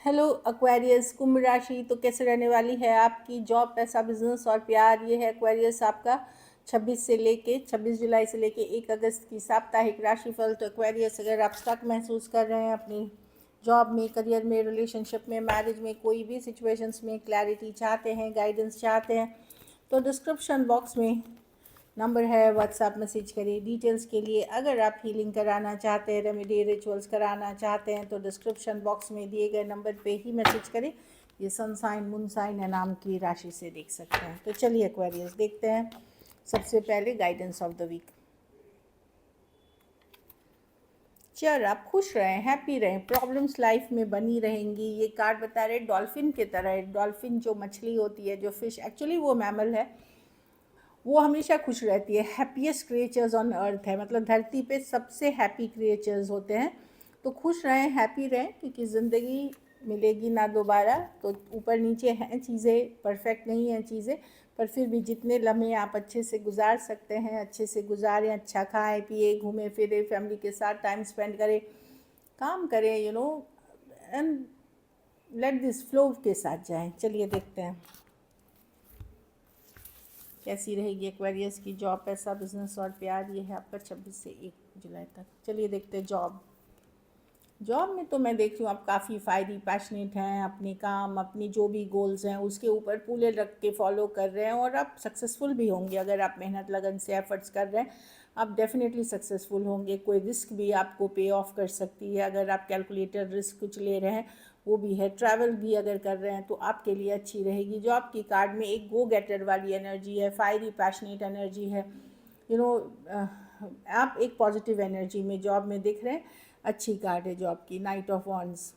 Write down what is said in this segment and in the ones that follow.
Hello Aquarius कुंभ राशि तो कैसे रहने वाली है आपकी जॉब, पैसा, बिजनेस और प्यार। ये है एक्वेरियस आपका 26 जुलाई से लेके 1 अगस्त की साप्ताहिक राशिफल। तो एक्वेरियस, अगर आप स्टक महसूस कर रहे हैं अपनी जॉब में, करियर में, रिलेशनशिप में, मैरिज में, कोई भी सिचुएशंस में क्लैरिटी चाहते हैं, गाइडेंस चाहते हैं, तो डिस्क्रिप्शन बॉक्स में नंबर है, व्हाट्सएप मैसेज करिए डिटेल्स के लिए। अगर आप हीलिंग कराना चाहते हैं, रेमेडी रिचुअल्स कराना चाहते हैं, तो डिस्क्रिप्शन बॉक्स में दिए गए नंबर पे ही मैसेज करें। ये सन साइन, मून साइन है नाम की राशि से देख सकते हैं। तो चलिए एक्वेरियस देखते हैं। सबसे पहले गाइडेंस ऑफ द वीक। चल, आप खुश रहें, हैप्पी रहें, प्रॉब्लम्स लाइफ में बनी रहेंगी। ये कार्ड बता रहे डॉल्फिन की तरह है। डॉल्फिन जो मछली होती है, जो फिश, एक्चुअली वो मैमल है, वो हमेशा खुश रहती है। हैप्पीएस्ट क्रिएचर्स ऑन अर्थ है, मतलब धरती पे सबसे हैप्पी क्रिएचर्स होते हैं। तो खुश रहें, हैप्पी रहें, क्योंकि ज़िंदगी मिलेगी ना दोबारा। तो ऊपर नीचे हैं चीज़ें, परफेक्ट नहीं हैं चीज़ें, पर फिर भी जितने लम्हे आप अच्छे से गुजार सकते हैं अच्छे से गुजारें। अच्छा खाएं पिए, घूमें फिरें, फैमिली के साथ टाइम स्पेंड करें, काम करें, एंड लेट दिस फ्लो के साथ जाएं। चलिए देखते हैं कैसी रहेगी एक्वेरियस की जॉब, पैसा, बिजनेस और प्यार। ये है आपका 26 से 1 जुलाई तक। चलिए देखते हैं जॉब। जॉब में तो मैं देख रही हूँ आप काफ़ी फायरी पैशनेट हैं, अपने काम, अपनी जो भी गोल्स हैं उसके ऊपर पूरे रख के फॉलो कर रहे हैं, और आप सक्सेसफुल भी होंगे। अगर आप मेहनत लगन से एफर्ट्स कर रहे हैं, आप डेफिनेटली सक्सेसफुल होंगे। कोई रिस्क भी आपको पे ऑफ कर सकती है, अगर आप कैलकुलेटर रिस्क कुछ ले रहे हैं वो भी है। ट्रैवल भी अगर कर रहे हैं तो आपके लिए अच्छी रहेगी। जॉब की कार्ड में एक गो गेटर वाली एनर्जी है, फायरी पैशनेट एनर्जी है। यू नो आप एक पॉजिटिव एनर्जी में जॉब में दिख रहे हैं। अच्छी कार्ड है जॉब की, नाइट ऑफ वॉन्ड्स।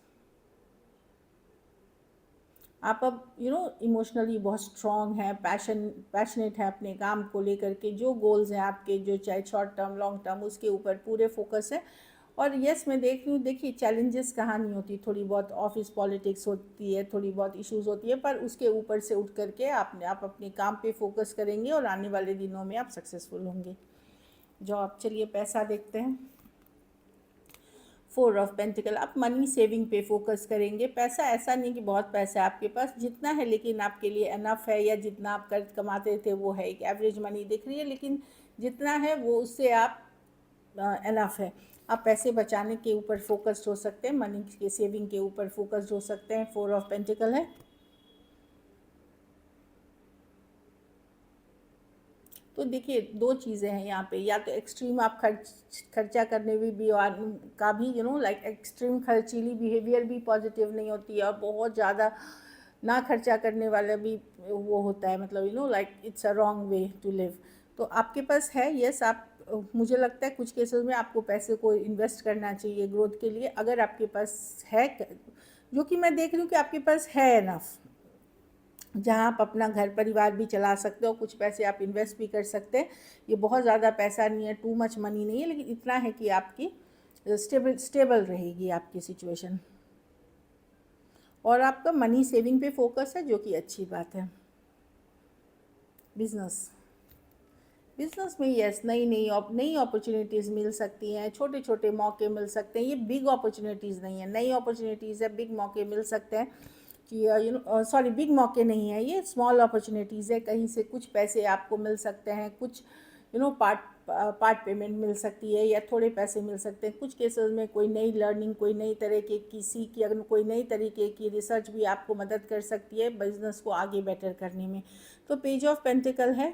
आप अब इमोशनली बहुत स्ट्रॉन्ग हैं, पैशनेट हैं अपने काम को लेकर के। जो गोल्स हैं आपके, जो चाहे शॉर्ट टर्म लॉन्ग टर्म, उसके ऊपर पूरे फोकस है। और यस, मैं देख रही हूँ, देखिए चैलेंजेस कहानी होती, थोड़ी बहुत ऑफिस पॉलिटिक्स होती है, थोड़ी बहुत इश्यूज होती है, पर उसके ऊपर से उठ करके आप अपने काम पे फोकस करेंगे और आने वाले दिनों में आप सक्सेसफुल होंगे। जॉब, चलिए पैसा देखते हैं। 4 ऑफ पेंटिकल, आप मनी सेविंग पे फोकस करेंगे। पैसा ऐसा नहीं कि बहुत पैसा है आपके पास, जितना है लेकिन आपके लिए अनफ है, या जितना आप कर्ज कमाते थे वो है। एक एवरेज मनी दिख रही है, लेकिन जितना है वो उससे आप अनफ है। आप पैसे बचाने के ऊपर फोकस्ड हो सकते हैं, मनी के सेविंग के ऊपर फोकस्ड हो सकते हैं। 4 ऑफ पेंटिकल है। तो देखिए दो चीज़ें हैं यहाँ पे, या तो एक्सट्रीम आप खर्चा करने भी और का भी लाइक एक्सट्रीम खर्चीली बिहेवियर भी पॉजिटिव नहीं होती है, और बहुत ज़्यादा ना खर्चा करने वाला भी वो होता है, मतलब like it's a wrong way to live. तो आपके पास है, यस, आप मुझे लगता है कुछ केसेस में आपको पैसे को इन्वेस्ट करना चाहिए ग्रोथ के लिए, अगर आपके पास है, जो कि मैं देख रही हूँ कि आपके पास है एनफ, जहाँ आप अपना घर परिवार भी चला सकते हो, कुछ पैसे आप इन्वेस्ट भी कर सकते हैं। ये बहुत ज़्यादा पैसा नहीं है, टू मच मनी नहीं है, लेकिन इतना है कि आपकी स्टेबल रहेगी आपकी सिचुएशन। और आपका मनी सेविंग पे फोकस है, जो कि अच्छी बात है। बिजनेस, बिजनेस में यस, नई नई अपॉर्चुनिटीज़ मिल सकती हैं, छोटे छोटे मौके मिल सकते हैं। ये बिग अपॉर्चुनिटीज़ नहीं है, नई अपॉर्चुनिटीज़ है, बिग मौके मिल सकते हैं कि सॉरी, बिग मौके नहीं है, ये स्मॉल अपॉर्चुनिटीज़ है। कहीं से कुछ पैसे आपको मिल सकते हैं, कुछ पार्ट पार्ट पेमेंट मिल सकती है, या थोड़े पैसे मिल सकते हैं। कुछ केसेस में कोई नई लर्निंग, कोई नई तरीके की सीख, या कोई नई तरीके की रिसर्च भी आपको मदद कर सकती है बिजनेस को आगे बेटर करने में। तो पेज ऑफ पेंटिकल है।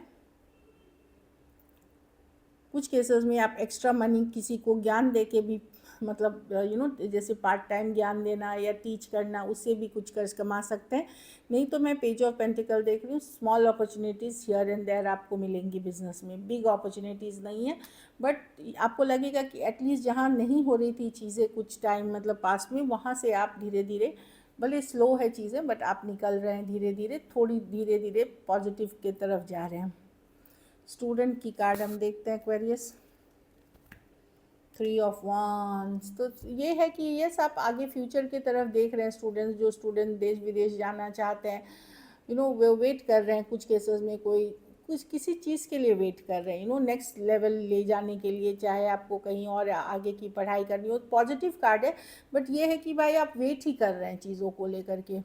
कुछ केसेस में आप एक्स्ट्रा मनी किसी को ज्ञान दे के भी, मतलब जैसे पार्ट टाइम ज्ञान देना या टीच करना, उससे भी कुछ कर्ज कमा सकते हैं। नहीं तो मैं पेज ऑफ पेंटिकल देख रही हूँ, small opportunities here and there आपको मिलेंगी बिजनेस में, बिग अपॉर्चुनिटीज़ नहीं है। बट आपको लगेगा कि एटलीस्ट जहाँ नहीं हो रही थी चीज़ें कुछ टाइम, मतलब पास में, वहाँ से आप धीरे धीरे, भले स्लो है चीज़ें, बट आप निकल रहे हैं धीरे धीरे, थोड़ी धीरे धीरे पॉजिटिव की तरफ जा रहे हैं। स्टूडेंट की कार्ड हम देखते हैं एक्वेरियस। 3 ऑफ वांड्स, तो ये है कि यस, आप आगे फ्यूचर की तरफ देख रहे हैं। स्टूडेंट्स, जो स्टूडेंट देश विदेश जाना चाहते हैं, वो वेट कर रहे हैं। कुछ केसेस में कोई कुछ किसी चीज़ के लिए वेट कर रहे हैं, नेक्स्ट लेवल ले जाने के लिए, चाहे आपको कहीं और आगे की पढ़ाई करनी हो। पॉजिटिव कार्ड है, बट ये है कि भाई आप वेट ही कर रहे हैं चीज़ों को लेकर के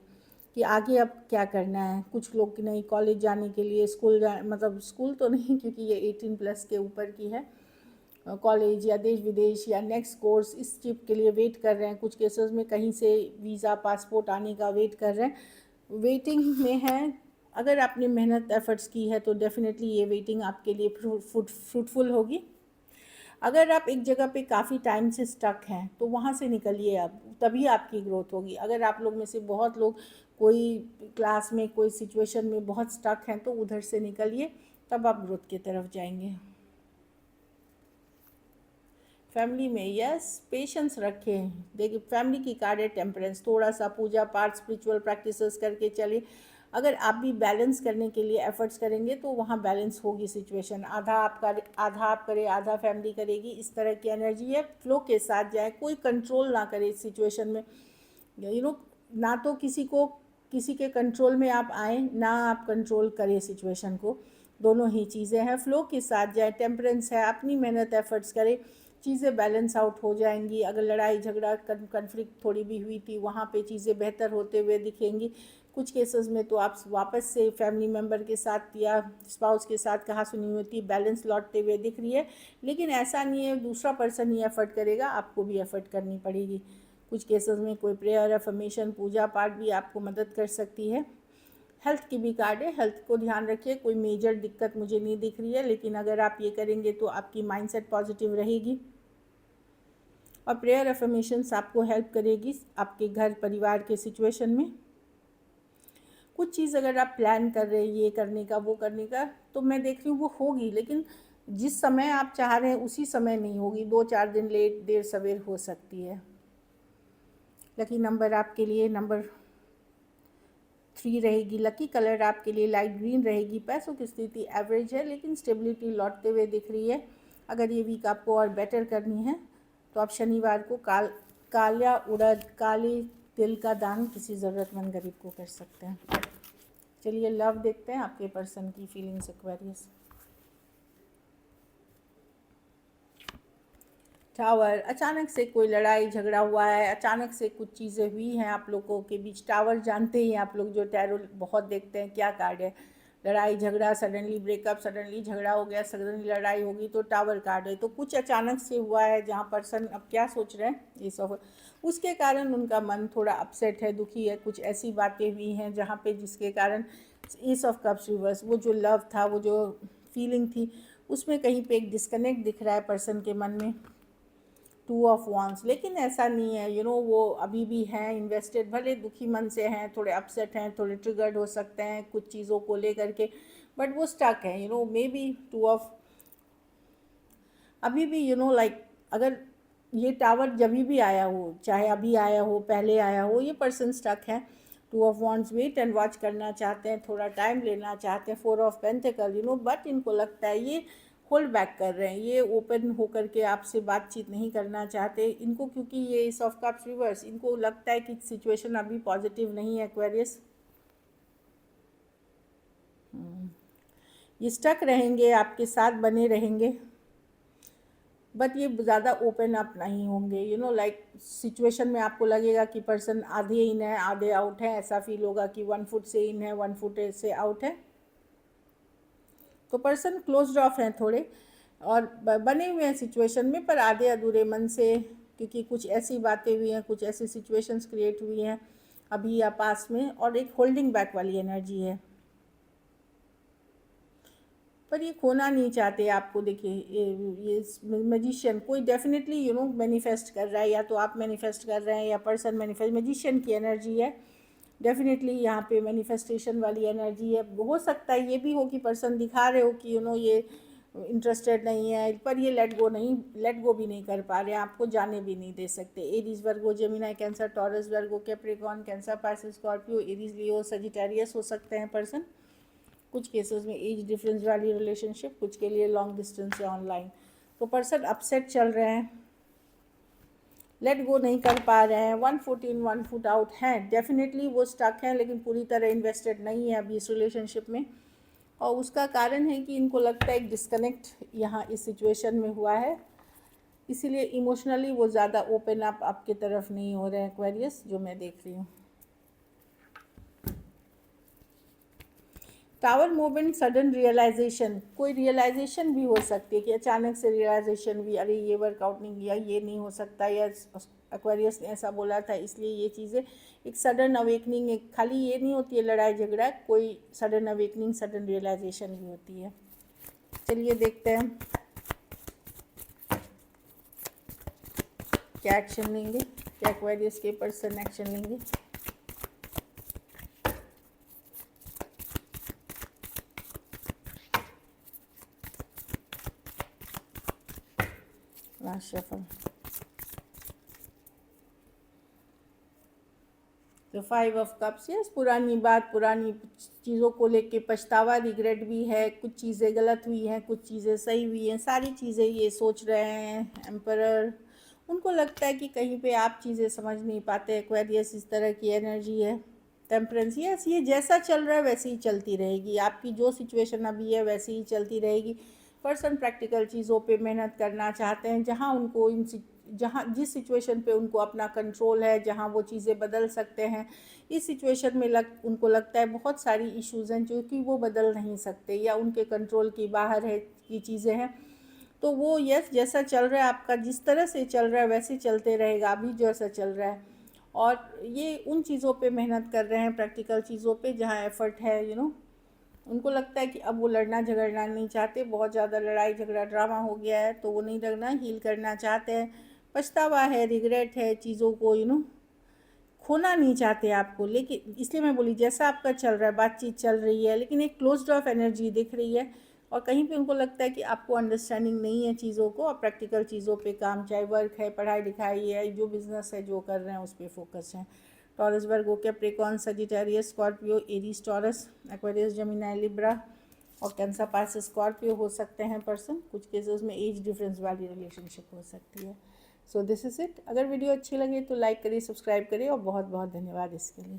कि आगे अब क्या करना है। कुछ लोग नहीं, कॉलेज जाने के लिए, मतलब स्कूल तो नहीं क्योंकि ये 18+ के ऊपर की है, कॉलेज या देश विदेश या नेक्स्ट कोर्स, इस ट्रिप के लिए वेट कर रहे हैं। कुछ केसेस में कहीं से वीज़ा पासपोर्ट आने का वेट कर रहे हैं, वेटिंग में है। अगर आपने मेहनत एफर्ट्स की है तो डेफिनेटली ये वेटिंग आपके लिए फ्रूटफुल होगी। अगर आप एक जगह पे काफ़ी टाइम से स्टक हैं तो वहाँ से निकलिए, अब तभी आपकी ग्रोथ होगी। अगर आप लोग में से बहुत लोग कोई क्लास में, कोई सिचुएशन में बहुत स्टक हैं तो उधर से निकलिए, तब आप ग्रोथ की तरफ जाएंगे। फैमिली में यस, पेशेंस रखें। देखिए फैमिली की कार्ड है टेम्परेंस, थोड़ा सा पूजा पाठ स्पिरिचुअल प्रैक्टिसेस करके चलिए। अगर आप भी बैलेंस करने के लिए एफर्ट्स करेंगे तो वहाँ बैलेंस होगी सिचुएशन। आधा आप करे, आधा फैमिली करेगी, इस तरह की एनर्जी है। फ्लो के साथ जाए, कोई कंट्रोल ना करे इस सिचुएशन में। ना तो किसी के कंट्रोल में आप आए, ना आप कंट्रोल करें सिचुएशन को, दोनों ही चीज़ें हैं। फ्लो के साथ जाए, टेम्परेंस है, अपनी मेहनत एफर्ट्स करें, चीज़ें बैलेंस आउट हो जाएंगी। अगर लड़ाई झगड़ा कन्फ्लिक्ट थोड़ी भी हुई थी, वहाँ पे चीज़ें बेहतर होते हुए दिखेंगी। कुछ केसेस में तो आप वापस से फैमिली मेम्बर के साथ या स्पाउस के साथ कहा सुनी होती बैलेंस लौटते हुए दिख रही है। लेकिन ऐसा नहीं है दूसरा पर्सन ही एफर्ट करेगा, आपको भी एफर्ट करनी पड़ेगी। कुछ केसेस में कोई प्रेयर, अफर्मेशन, पूजा पाठ भी आपको मदद कर सकती है। हेल्थ की भी कार्ड है, हेल्थ को ध्यान रखिए। कोई मेजर दिक्कत मुझे नहीं दिख रही है, लेकिन अगर आप ये करेंगे तो आपकी माइंडसेट पॉजिटिव रहेगी। और प्रेयर अफर्मेशंस आपको हेल्प करेगी आपके घर परिवार के सिचुएशन में। कुछ चीज़ अगर आप प्लान कर रहे हैं ये करने का, वो करने का, तो मैं देख रही हूँ वो होगी, लेकिन जिस समय आप चाह रहे हैं उसी समय नहीं होगी। 2-4 दिन लेट देर सवेर हो सकती है। लकी नंबर आपके लिए नंबर 3 रहेगी। लकी कलर आपके लिए लाइट ग्रीन रहेगी। पैसों की स्थिति एवरेज है, लेकिन स्टेबिलिटी लौटते हुए दिख रही है। अगर ये वीक आपको और बेटर करनी है तो आप शनिवार को काला उड़द, काले तिल का दान किसी ज़रूरतमंद गरीब को कर सकते हैं। चलिए लव देखते हैं आपके पर्सन की फीलिंग्स एक्वेरियस। टावर, अचानक से कोई लड़ाई झगड़ा हुआ है, अचानक से कुछ चीज़ें हुई हैं आप लोगों के बीच। टावर जानते ही आप लोग जो टैरो बहुत देखते हैं, क्या कार्ड है? लड़ाई झगड़ा, सडनली ब्रेकअप, सडनली झगड़ा हो गया, सडनली लड़ाई होगी, तो टावर कार्ड है। तो कुछ अचानक से हुआ है जहाँ पर्सन अब क्या सोच रहे हैं ये सब, उसके कारण उनका मन थोड़ा अपसेट है, दुखी है। कुछ ऐसी बातें हुई हैं जहाँ पे जिसके कारण एस ऑफ कप्स रिवर्स, वो जो लव था, वो जो फीलिंग थी, उसमें कहीं पे एक डिस्कनेक्ट दिख रहा है पर्सन के मन में। 2 ऑफ वांड्स, लेकिन ऐसा नहीं है, वो अभी भी हैं इन्वेस्टेड, भले दुखी मन से हैं, थोड़े अपसेट हैं, थोड़े ट्रिगर्ड हो सकते हैं कुछ चीज़ों को लेकर के, बट वो स्टक हैं, मे बी 2 ऑफ, अभी भी लाइक अगर ये टावर जब भी आया हो, चाहे अभी आया हो, पहले आया हो, ये पर्सन स्टक है। 2 of wands, wait and watch करना चाहते हैं, थोड़ा टाइम लेना चाहते हैं। 4 ऑफ पेंटिकल, बट इनको लगता है ये होल्ड बैक कर रहे हैं, ये ओपन होकर के आपसे बातचीत नहीं करना चाहते इनको, क्योंकि ये एस ऑफ कप्स रिवर्स, इनको लगता है कि सिचुएशन अभी पॉजिटिव नहीं है एक्वेरियस। ये स्टक रहेंगे, आपके साथ बने रहेंगे, बट ये ज़्यादा ओपन अप नहीं होंगे। लाइक सिचुएशन में आपको लगेगा कि पर्सन आधे इन है, आधे आउट है, ऐसा फील होगा कि 1 फुट से इन है, 1 फुट से आउट है। तो पर्सन क्लोज्ड ऑफ हैं थोड़े, और बने हुए हैं सिचुएशन में, पर आधे अधूरे मन से, क्योंकि कुछ ऐसी बातें हुई हैं, कुछ ऐसी सिचुएशंस क्रिएट हुई हैं अभी या पास में, और एक होल्डिंग बैक वाली एनर्जी है। पर ये खोना नहीं चाहते आपको। देखिए ये मैजिशियन, कोई डेफिनेटली मैनिफेस्ट कर रहा है, या तो आप मैनिफेस्ट कर रहे हैं या पर्सन मैनिफेस्ट, मैजिशियन की एनर्जी है डेफिनेटली यहाँ पे, मैनिफेस्टेशन वाली एनर्जी है। हो सकता है ये भी हो कि पर्सन दिखा रहे हो कि ये इंटरेस्टेड नहीं है, पर ये लेट गो भी नहीं कर पा रहे हैं, आपको जाने भी नहीं दे सकते। Aries, Virgo, Gemini, Cancer, Taurus, Virgo, Capricorn, Cancer, Pisces, Scorpio, Aries, Leo, Sagittarius हो सकते हैं पर्सन। कुछ केसेस में एज डिफरेंस वाली रिलेशनशिप, कुछ के लिए लॉन्ग डिस्टेंस या ऑनलाइन। तो पर्सन अपसेट चल रहे हैं, लेट गो नहीं कर पा रहे हैं, 1 फुट इन 1 फुट आउट हैं। डेफिनेटली वो स्टक हैं, लेकिन पूरी तरह इन्वेस्टेड नहीं है अभी इस रिलेशनशिप में। और उसका कारण है कि इनको लगता है एक डिस्कनेक्ट यहाँ इस सिचुएशन में हुआ है, इसीलिए इमोशनली वो ज़्यादा ओपन अप आपके तरफ नहीं हो रहे हैं एक्वेरियस, जो मैं देख रही हूँ। टावर मूवमेंट सडन रियलाइजेशन, कोई रियलाइजेशन भी हो सकती है कि अचानक से रियलाइजेशन भी, अरे ये वर्कआउट नहीं किया, ये नहीं हो सकता, या एक्वेरियस ने ऐसा बोला था इसलिए ये चीज़ें, एक सडन अवेकनिंग, एक खाली ये नहीं होती है लड़ाई झगड़ा, कोई सडन अवेकनिंग सडन रियलाइजेशन भी होती है। चलिए देखते हैं क्या एक्शन लेंगे, क्या एक्वेरियस के पर्सन एक्शन लेंगे। लास्ट शफल, तो 5 ऑफ कप्स, यस, पुरानी बात, पुरानी चीज़ों को लेके पछतावा, रिग्रेट भी है, कुछ चीज़ें गलत हुई हैं, कुछ चीज़ें सही हुई हैं, सारी चीज़ें ये सोच रहे हैं। एम्परर, उनको लगता है कि कहीं पे आप चीज़ें समझ नहीं पाते। एक्वेरियस इस तरह की एनर्जी है। टेम्परेंस, यस, ये जैसा चल रहा है वैसे ही चलती रहेगी, आपकी जो सिचुएशन अभी है वैसे ही चलती रहेगी। पर्सन प्रैक्टिकल चीज़ों पे मेहनत करना चाहते हैं, जहाँ उनको जहाँ जिस सिचुएशन पे उनको अपना कंट्रोल है, जहाँ वो चीज़ें बदल सकते हैं। इस सिचुएशन में उनको लगता है बहुत सारी इश्यूज़ हैं जो कि वो बदल नहीं सकते या उनके कंट्रोल की बाहर है की चीज़ें हैं। तो वो यस, जैसा चल रहा है आपका, जिस तरह से चल रहा है वैसे चलते रहेगा, अभी जैसा चल रहा है। और ये उन चीज़ों पे मेहनत कर रहे हैं, प्रैक्टिकल चीज़ों पे जहाँ एफर्ट है, उनको लगता है कि अब वो लड़ना झगड़ना नहीं चाहते, बहुत ज़्यादा लड़ाई झगड़ा ड्रामा हो गया है, तो वो नहीं लड़ना, हील करना चाहते हैं। पछतावा है, रिग्रेट है, चीज़ों को खोना नहीं चाहते आपको। लेकिन इसलिए मैं बोली जैसा आपका चल रहा है, बातचीत चल रही है, लेकिन एक क्लोज्ड ऑफ एनर्जी दिख रही है, और कहीं पे उनको लगता है कि आपको अंडरस्टैंडिंग नहीं है चीज़ों को, और प्रैक्टिकल चीज़ों पे काम, चाहे वर्क है, पढ़ाई लिखाई है, जो बिज़नेस है, जो कर रहे हैं उस पर फोकस है। Taurus, Virgo, Capricorn, Sagittarius, Scorpio, Aries, Taurus, Aquarius, Gemini, Libra और कैंसर, पाइसेस, स्कॉर्पियो हो सकते हैं पर्सन। कुछ केसेस में एज डिफरेंस वाली रिलेशनशिप हो सकती है। So this is it. अगर वीडियो अच्छी लगे तो लाइक करिए, सब्सक्राइब करिए, और बहुत बहुत धन्यवाद इसके लिए।